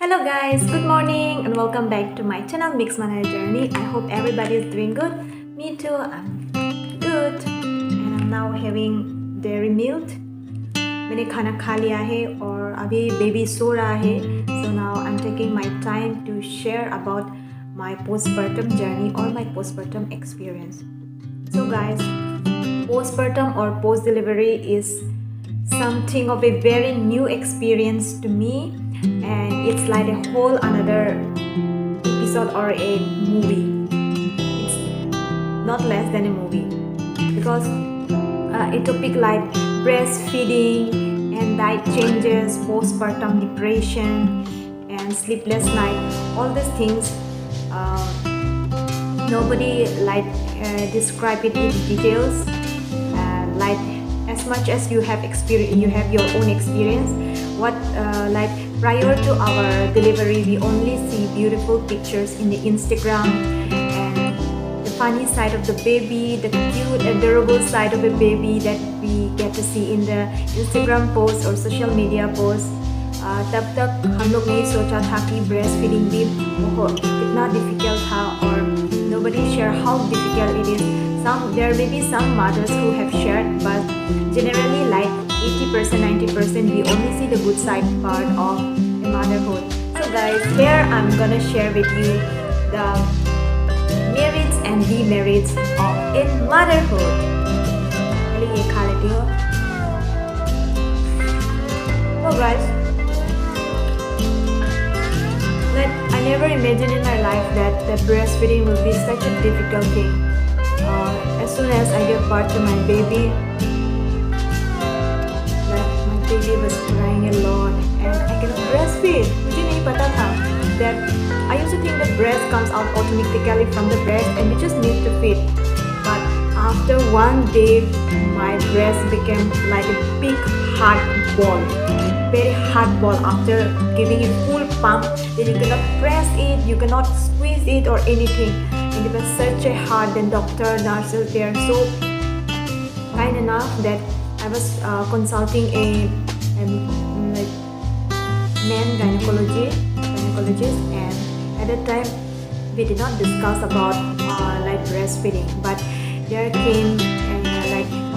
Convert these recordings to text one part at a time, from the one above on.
Hello guys, good morning and welcome back to my channel Mixed Mother Journey. I hope everybody is doing good. Me too, I'm good. And I'm now having dairy milk. मैंने खाना खा लिया है और अभी baby सो रहा है. So now I'm taking my time to share about my postpartum journey or my postpartum experience. So guys, postpartum or post-delivery is something of a very new experience to me, and it's like a whole another episode or a movie. It's not less than a movie because a topic like breastfeeding and diet changes, postpartum depression and sleepless night, all these things nobody describe it in details, like as much as you have experience, you have your own experience. What prior to our delivery, we only see beautiful pictures in the Instagram and the funny side of the baby, the cute, adorable side of a baby that we get to see in the Instagram posts or social media posts. तब तक हम लोग नहीं सोचा था कि breast feeding भी बहुत कितना difficult था, or nobody share how difficult it is. There may be some mothers who have shared, but generally like 80%, 90% we only see the good side part of the motherhood. So guys, here I'm gonna share with you the merits and demerits of a motherhood. पहले ये खा लेती हो. So guys, I never imagined in my life that breastfeeding will be such a difficult thing. As soon as I gave birth to my baby, my baby was crying a lot and I cannot breastfeed. मुझे नहीं पता था that I used to think that breast comes out automatically from the breast and we just need to feed. But after one day, my breast became like a big hard ball. Very hard ball. After giving it full pump, then you cannot press it, you cannot squeeze it or anything, and it was such a hard. Then doctor, nurses, they are so kind enough that I was consulting a man gynecologist, and at that time we did not discuss about breastfeeding, but there came a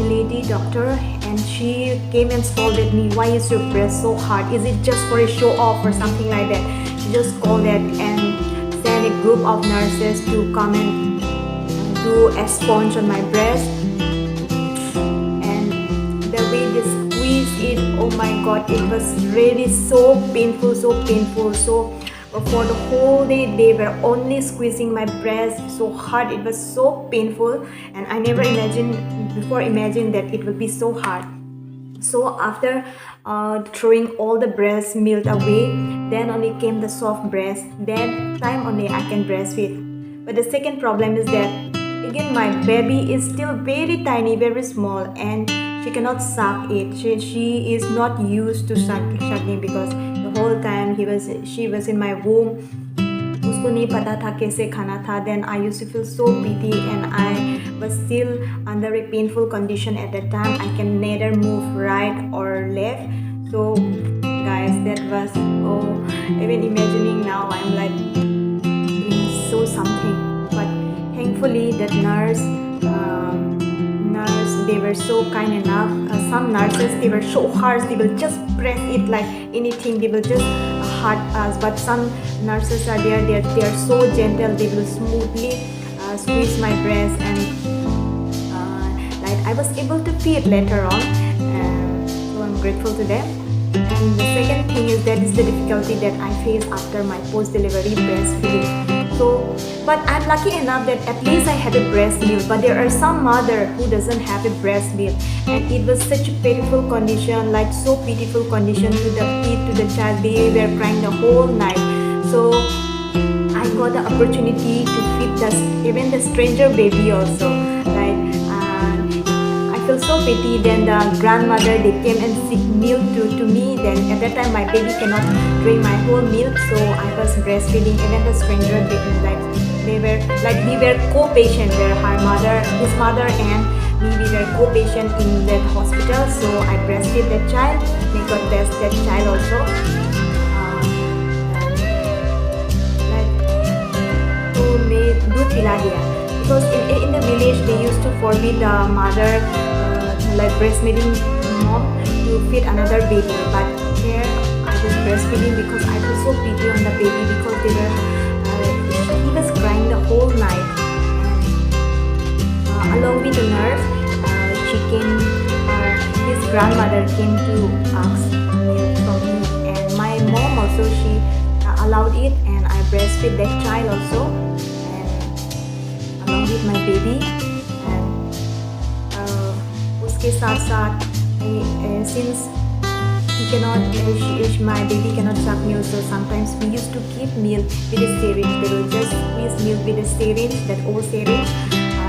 lady doctor, and she came and scolded me, why is your breast so hard, is it just for a show off or something like that. She just scolded and sent a group of nurses to come and do a sponge on my breast, and the way they squeezed it, oh my god, it was really so painful. So for the whole day they were only squeezing my breast so hard. It was so painful, and I never imagined that it would be so hard. So after throwing all the breast milk away, then only came the soft breast. Then time only I can breastfeed. But the second problem is that again my baby is still very tiny, very small, and she cannot suck it. She is not used to sucking because the whole time she was in my womb. उसको नहीं पता था कैसे खाना था. Then I used to feel so pity, and I was still under a painful condition at that time. I can neither move right or left. So guys, that was, even imagining now I'm like so something. But thankfully that nurse, they were so kind enough. Some nurses, they were so harsh, they will just press it like anything, they will just hurt us. But some nurses are there, they are so gentle, they will smoothly squeeze my breast, and I was able to feed later on, so I'm grateful to them. And the second thing is that is the difficulty that I faced after my post-delivery breastfeeding. So, but I'm lucky enough that at least I had a breast milk. But there are some mother who doesn't have a breast milk, and it was such a painful condition, like so pitiful condition to the kid, to the child. They were crying the whole night. So I got the opportunity to feed even the stranger baby also. I feel so pity. Then the grandmother, they came and seek milk to me. Then at that time my baby cannot drink my whole milk, so I was breastfeeding even the stranger baby. We were co-patient, where his mother and me, we were co-patient in that hospital. So I breastfeed that child. They got that child also. forbid the mother, like breastfeeding mom, to feed another baby. But here I was breastfeeding because I was so pity on the baby because he was crying the whole night. And along with the nurse, his grandmother came to ask milk from me, and my mom also, she allowed it, and I breastfeed that child also, and along with my baby. And उसके साथ साथ since my baby cannot suck milk, so sometimes we used to keep milk with a syringe. They will just squeeze milk with a syringe, that old syringe,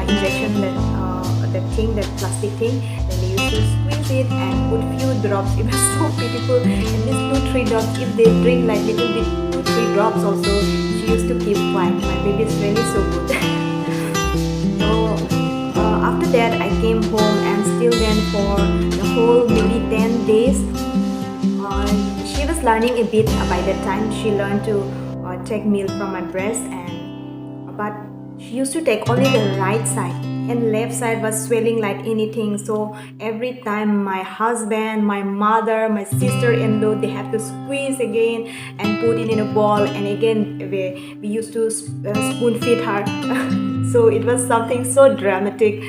injection, that thing, that plastic thing. Then they used to squeeze it and put few drops. It was so beautiful. And these 2-3 drops, if they drink like little bit, 2-3 drops also, she used to keep quiet. My baby is really so good. So after that, I came home, and still then for the whole maybe 10 days, she was learning a bit. By that time, she learned to take milk from my breast, but she used to take only the right side, and left side was swelling like anything. So every time my husband, my mother, my sister-in-law, they have to squeeze again and put it in a bowl, and again we used to spoon feed her. So it was something so dramatic.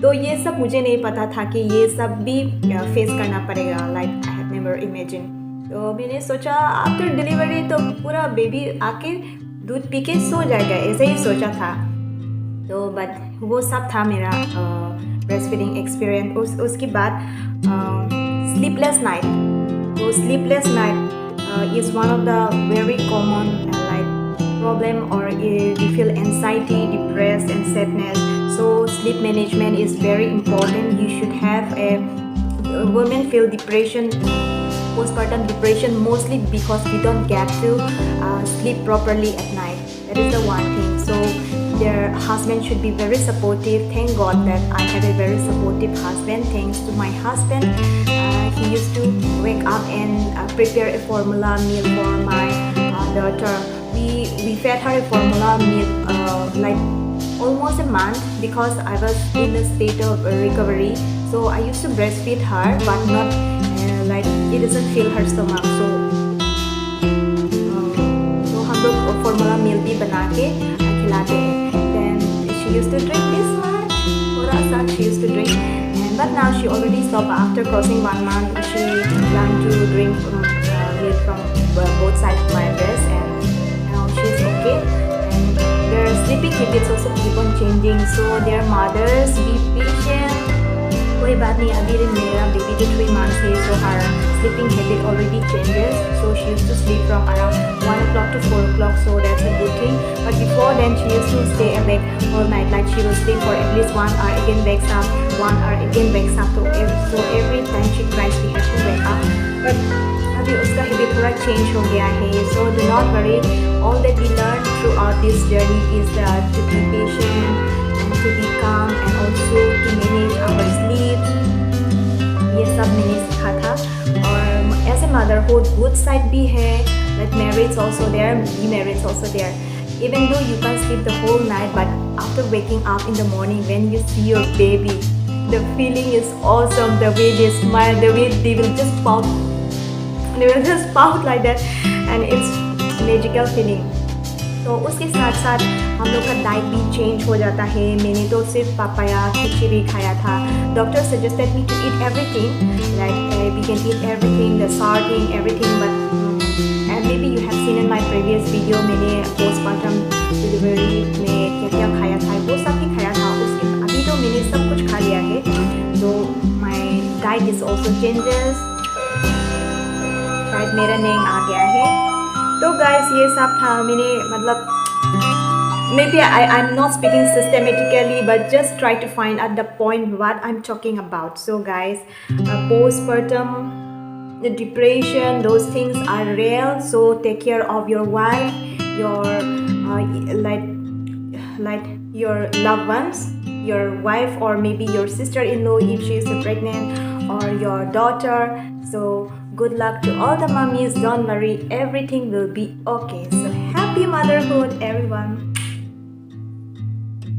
तो ये सब मुझे नहीं पता था कि ये सब भी फेस करना पड़ेगा. Like I have never imagined. तो मैंने सोचा आफ्टर डिलीवरी तो पूरा बेबी आके दूध पी के सो जाएगा, ऐसे ही सोचा था. तो बट वो सब था मेरा ब्रेस्ट फीडिंग एक्सपीरियंस. उसके बाद स्लीपलेस नाइट. तो sleepless night is one of the very common like problem, or we feel anxiety, depressed, and sadness. So sleep management is very important. You should have women feel depression, postpartum depression, mostly because we don't get to sleep properly at night. That is the one thing. So their husband should be very supportive. Thank God that I have a very supportive husband. Thanks to my husband, he used to wake up and prepare a formula meal for my daughter. We fed her a formula meal like almost a month, because I was in a state of recovery. So I used to breastfeed her, but not like it doesn't fill her stomach. So हम लोग formula meal भी बना के खिलाते हैं. Then she used to drink this much, थोड़ा सा she used to drink. But now she already stopped. After crossing 1 month, she learned to drink milk from both sides of my breast, and she's okay. And their sleeping habits also keep on changing. So their mothers, be patient. कोई बात नहीं, अभी मेरा baby जो 3 months है, so her sleeping habit already changes. So she used to sleep from around 1 o'clock to 4 o'clock. So that's a good thing. But before then, she used to stay awake all night. Like she will sleep for at least 1 hour, again wakes up, 1 hour, again wakes up. So every time she cries, we have to wake up. But अभी उसका habit थोड़ा change हो गया है. So do not worry. All that we learn throughout this journey is to be patient and to be calm, and also to manage our sleep. ये सब मैंने सीखा था. और as a motherhood, good side भी है, like merits also there, demerits also there. Even though you can't sleep the whole night, but after waking up in the morning, when you see your baby, the feeling is awesome. The way they smile, the way they will just pout. They will just pout like that, and it's magical feeling. तो उसके साथ साथ हम लोग का diet भी change हो जाता है. मैंने तो सिर्फ पापाया खिचड़ी खाया था. Doctor suggested me to eat everything, like we can eat everything, the sorting, everything. But and maybe you have seen in my previous video, मैंने पोस्टमार्टम डिलीवरी में क्या क्या खाया था, वो सब भी खाया था. उसके अभी तो मैंने सब कुछ खा लिया है. तो my diet is also changes. शायद मेरा नेम आ गया है. तो गाइस ये सब था. मैंने मतलब maybe I'm not speaking systematically, but just try to find at the point what I'm talking about. So guys, postpartum, the depression, those things are real. So take care of your wife, your like your loved ones, your wife, or maybe your sister-in-law if she is pregnant, or your daughter. So good luck to all the mummies. Don't worry, everything will be okay. So happy motherhood, everyone.